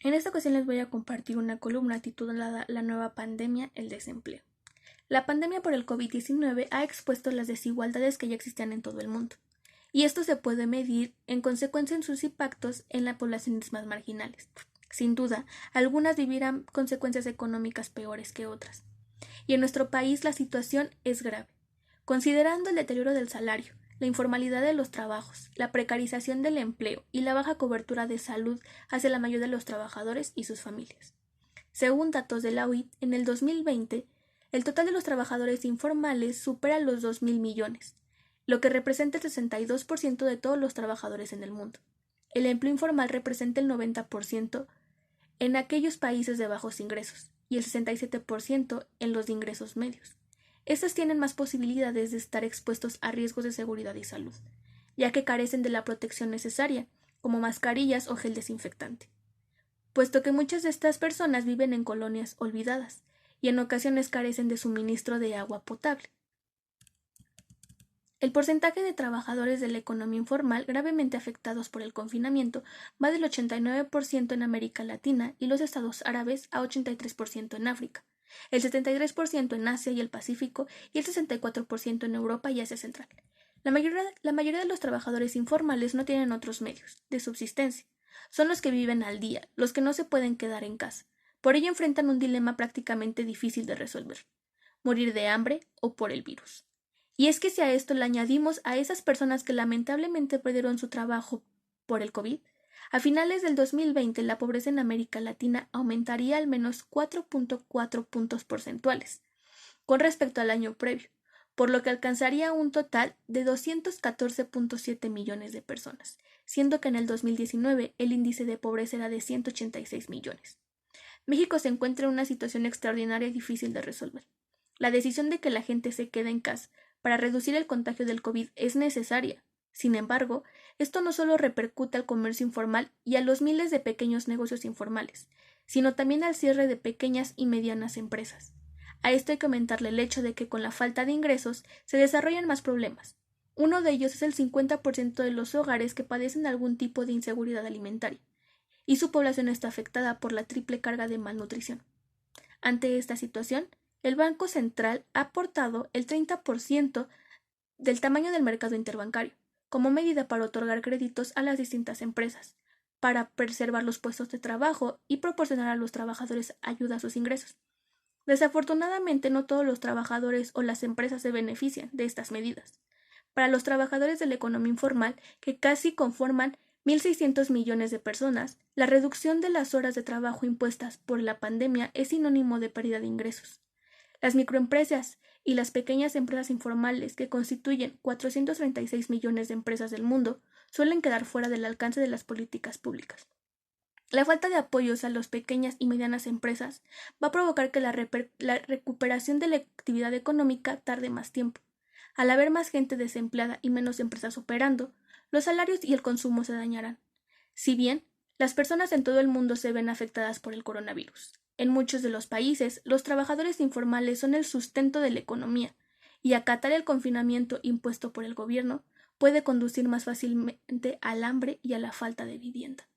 En esta ocasión les voy a compartir una columna titulada La nueva pandemia, el desempleo. La pandemia por el COVID-19 ha expuesto las desigualdades que ya existían en todo el mundo, y esto se puede medir en consecuencia en sus impactos en las poblaciones más marginales. Sin duda, algunas vivirán consecuencias económicas peores que otras, y en nuestro país la situación es grave, considerando el deterioro del salario, la informalidad de los trabajos, la precarización del empleo y la baja cobertura de salud hacia la mayoría de los trabajadores y sus familias. Según datos de la OIT, en el 2020, el total de los trabajadores informales supera los 2.000 millones, lo que representa el 62% de todos los trabajadores en el mundo. El empleo informal representa el 90% en aquellos países de bajos ingresos y el 67% en los de ingresos medios. Estas tienen más posibilidades de estar expuestos a riesgos de seguridad y salud, ya que carecen de la protección necesaria, como mascarillas o gel desinfectante, puesto que muchas de estas personas viven en colonias olvidadas y en ocasiones carecen de suministro de agua potable. El porcentaje de trabajadores de la economía informal gravemente afectados por el confinamiento va del 89% en América Latina y los Estados Árabes a 83% en África, el 73% en Asia y el Pacífico y el 64% en Europa y Asia Central. La mayoría de los trabajadores informales no tienen otros medios de subsistencia. Son los que viven al día, los que no se pueden quedar en casa. Por ello enfrentan un dilema prácticamente difícil de resolver: morir de hambre o por el virus. Y es que si a esto le añadimos a esas personas que lamentablemente perdieron su trabajo por el COVID, a finales del 2020 la pobreza en América Latina aumentaría al menos 4.4 puntos porcentuales con respecto al año previo, por lo que alcanzaría un total de 214.7 millones de personas, siendo que en el 2019 el índice de pobreza era de 186 millones. México se encuentra en una situación extraordinaria y difícil de resolver. La decisión de que la gente se quede en casa para reducir el contagio del COVID es necesaria. Sin embargo, esto no solo repercute al comercio informal y a los miles de pequeños negocios informales, sino también al cierre de pequeñas y medianas empresas. A esto hay que aumentarle el hecho de que con la falta de ingresos se desarrollan más problemas. Uno de ellos es el 50% de los hogares que padecen algún tipo de inseguridad alimentaria, y su población está afectada por la triple carga de malnutrición. Ante esta situación, el Banco Central ha aportado el 30% del tamaño del mercado interbancario, como medida para otorgar créditos a las distintas empresas, para preservar los puestos de trabajo y proporcionar a los trabajadores ayuda a sus ingresos. Desafortunadamente, no todos los trabajadores o las empresas se benefician de estas medidas. Para los trabajadores de la economía informal, que casi conforman 1.600 millones de personas, la reducción de las horas de trabajo impuestas por la pandemia es sinónimo de pérdida de ingresos. Las microempresas y las pequeñas empresas informales, que constituyen 436 millones de empresas del mundo, suelen quedar fuera del alcance de las políticas públicas. La falta de apoyos a las pequeñas y medianas empresas va a provocar que la recuperación de la actividad económica tarde más tiempo. Al haber más gente desempleada y menos empresas operando, los salarios y el consumo se dañarán. Si bien las personas en todo el mundo se ven afectadas por el coronavirus, en muchos de los países los trabajadores informales son el sustento de la economía, y acatar el confinamiento impuesto por el gobierno puede conducir más fácilmente al hambre y a la falta de vivienda.